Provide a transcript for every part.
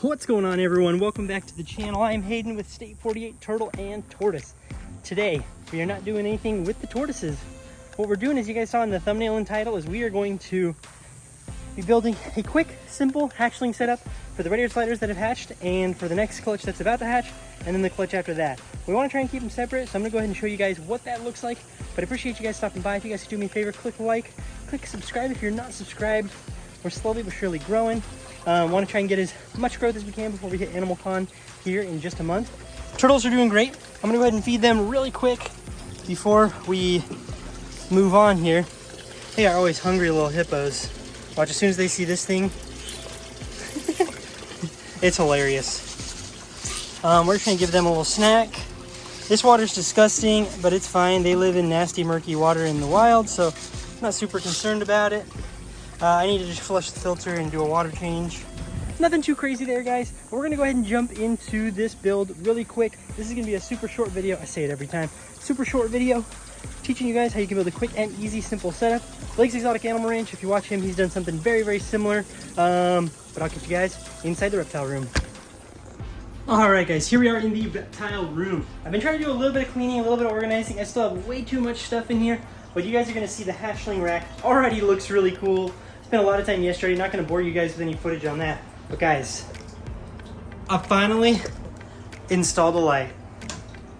What's going on, everyone? Welcome back to the channel. I'm Hayden with State 48 Turtle and Tortoise. Today we are not doing anything with the tortoises. What we're doing, as you guys saw in the thumbnail and title, is we are going to be building a quick, simple hatchling setup for the red ear sliders that have hatched and for the next clutch that's about to hatch, and then the clutch after that. We want to try and keep them separate, so I'm going to go ahead and show you guys what that looks like. But I appreciate you guys stopping by. If you guys could do me a favor, click like, click subscribe if you're not subscribed. We're slowly but surely growing. Want to try and get as much growth as we can before we hit Animal Con here in just a month. Turtles are doing great. I'm going to go ahead and feed them really quick before we move on here. They are always hungry little hippos. Watch, as soon as they see this thing, it's hilarious. We're just going to give them a little snack. This water's disgusting, but it's fine. They live in nasty, murky water in the wild, so I'm not super concerned about it. I need to just flush the filter and do a water change. Nothing too crazy there, guys. We're gonna go ahead and jump into this build really quick. This is gonna be a super short video. I say it every time. Super short video teaching you guys how you can build a quick and easy, simple setup. Blake's Exotic Animal Ranch, if you watch him, he's done something very, very similar. But I'll get you guys inside the reptile room. All right, guys, here we are in the reptile room. I've been trying to do a little bit of cleaning, a little bit of organizing. I still have way too much stuff in here, but you guys are gonna see the hatchling rack already looks really cool. Spent a lot of time yesterday, not going to bore you guys with any footage on that. But guys, I finally installed a light.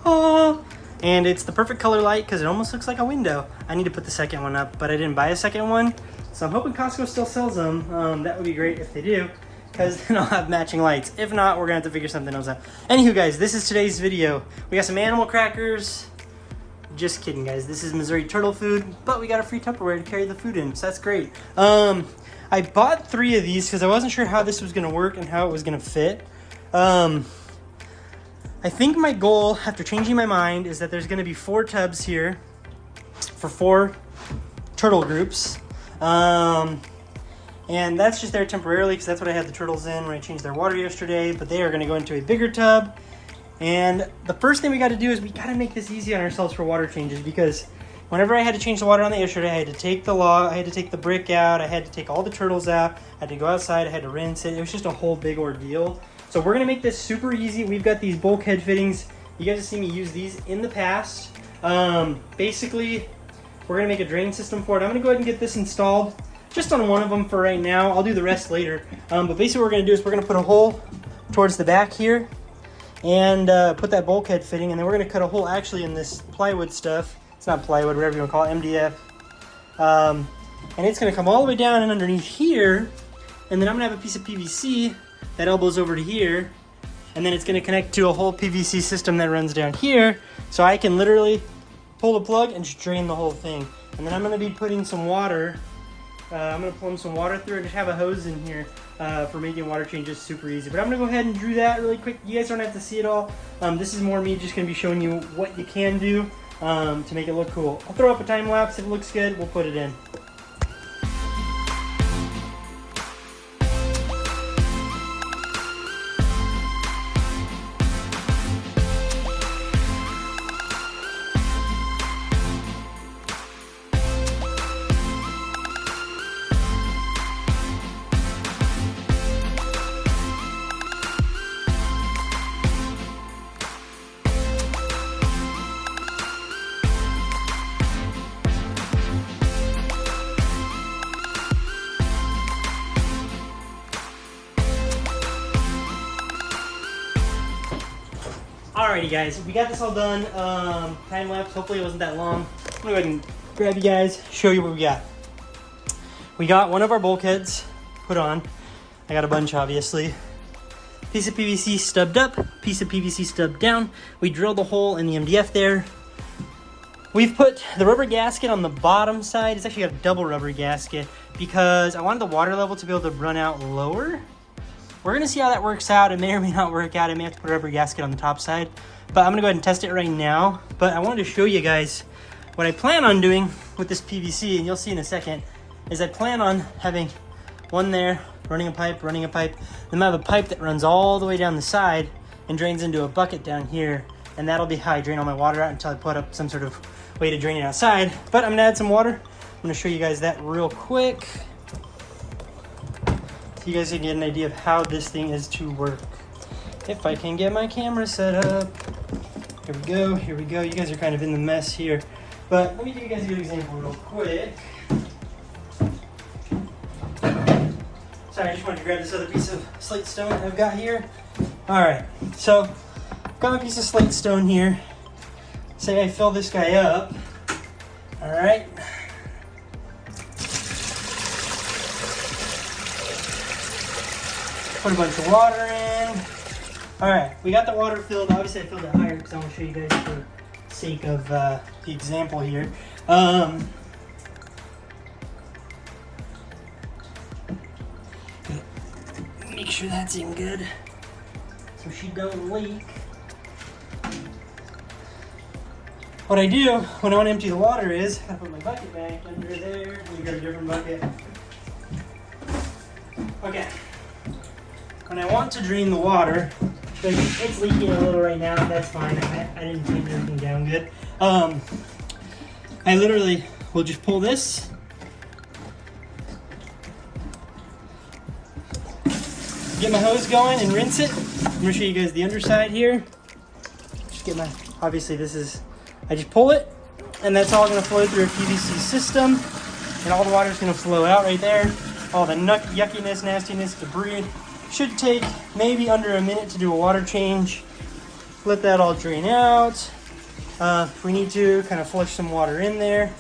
Oh, and it's the perfect color light because it almost looks like a window. I need to put the second one up, but I didn't buy a second one. So I'm hoping Costco still sells them. That would be great if they do, because then I'll have matching lights. If not, we're going to have to figure something else out. Anywho, guys, this is today's video. We got some animal crackers. Just kidding, guys. This is Missouri turtle food, but we got a free Tupperware to carry the food in, so that's great. I bought 3 of these because I wasn't sure how this was going to work and how it was going to fit. I think my goal, after changing my mind, is that there's going to be 4 tubs here for 4 turtle groups. And that's just there temporarily because that's what I had the turtles in when I changed their water yesterday, but they are going to go into a bigger tub. And the first thing we got to do is we got to make this easy on ourselves for water changes, because whenever I had to change the water on the yesterday, I had to take the log, I had to take the brick out, I had to take all the turtles out, I had to go outside, I had to rinse it. It was just a whole big ordeal. So we're going to make this super easy. We've got these bulkhead fittings. You guys have seen me use these in the past. Basically, we're going to make a drain system for it. I'm going to go ahead and get this installed just on one of them for right now. I'll do the rest later. But basically what we're going to do is we're going to put a hole towards the back here and put that bulkhead fitting, and then we're going to cut a hole actually in this plywood stuff. It's not plywood, whatever you want to call it, MDF. And it's going to come all the way down and underneath here, and then I'm going to have a piece of PVC that elbows over to here, and then it's going to connect to a whole PVC system that runs down here, so I can literally pull the plug and just drain the whole thing. And then I'm going to be putting some water. I'm going to plumb some water through and just have a hose in here for making water changes super easy. But I'm going to go ahead and do that really quick. You guys don't have to see it all. This is more me just going to be showing you what you can do to make it look cool. I'll throw up a time lapse. If it looks good, we'll put it in. Alrighty, guys, we got this all done. Time lapse, hopefully it wasn't that long. I'm gonna go ahead and grab you guys, show you what we got. We got one of our bulkheads put on. I got a bunch, obviously. Piece of PVC stubbed up, piece of PVC stubbed down. We drilled a hole in the MDF there. We've put the rubber gasket on the bottom side. It's actually got a double rubber gasket because I wanted the water level to be able to run out lower. We're gonna see how that works out. It may or may not work out. I may have to put a rubber gasket on the top side, but I'm gonna go ahead and test it right now. But I wanted to show you guys what I plan on doing with this PVC, and you'll see in a second, is I plan on having one there, running a pipe, then I have a pipe that runs all the way down the side and drains into a bucket down here, and that'll be how I drain all my water out until I put up some sort of way to drain it outside. But I'm gonna add some water. I'm gonna show you guys that real quick. you guys can get an idea of how this thing is to work. If I can get my camera set up. Here we go, here we go. You guys are kind of in the mess here. But let me give you guys a good example real quick. Sorry, I just wanted to grab this other piece of slate stone I've got here. All right, so got my piece of slate stone here. Say I fill this guy up. All right. Put a bunch of water in. All right, we got the water filled. Obviously, I filled it higher because I want to show you guys for the sake of the example here. Make sure that's in good so she don't leak. What I do when I want to empty the water is I put my bucket back under there. Let me grab a different bucket. Okay. When I want to drain the water, it's leaking a little right now. That's fine. I didn't take everything down good. I literally will just pull this. Get my hose going and rinse it. I'm gonna show you guys the underside here. Just get my, obviously this is, I just pull it and that's all gonna flow through a PVC system and all the water's gonna flow out right there. All the yuckiness, nastiness, debris. Should take maybe under a minute to do a water change. Let that all drain out. If we need to, kind of flush some water in there.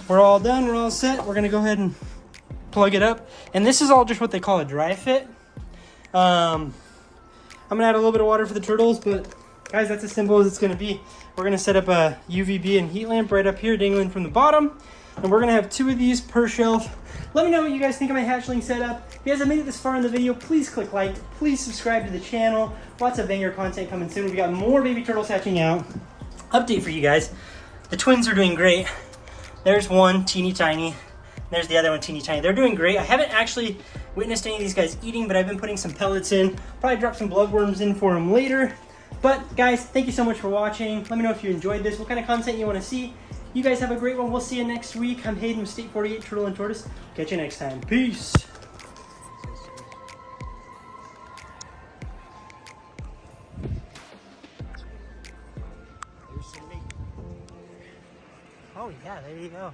We're all done, we're all set. We're gonna go ahead and plug it up. And this is all just what they call a dry fit. I'm gonna add a little bit of water for the turtles, but guys, that's as simple as it's gonna be. We're gonna set up a UVB and heat lamp right up here, dangling from the bottom. And we're gonna have 2 of these per shelf. Let me know what you guys think of my hatchling setup. If you guys have made it this far in the video, please click like, please subscribe to the channel. Lots of banger content coming soon. We've got more baby turtles hatching out. Update for you guys. The twins are doing great. There's one, teeny tiny. There's the other one, teeny tiny. They're doing great. I haven't actually witnessed any of these guys eating, but I've been putting some pellets in. Probably drop some bloodworms in for them later. But guys, thank you so much for watching. Let me know if you enjoyed this, what kind of content you want to see. You guys have a great one. We'll see you next week. I'm Hayden with State 48 Turtle and Tortoise. Catch you next time. Peace. Oh yeah, there you go.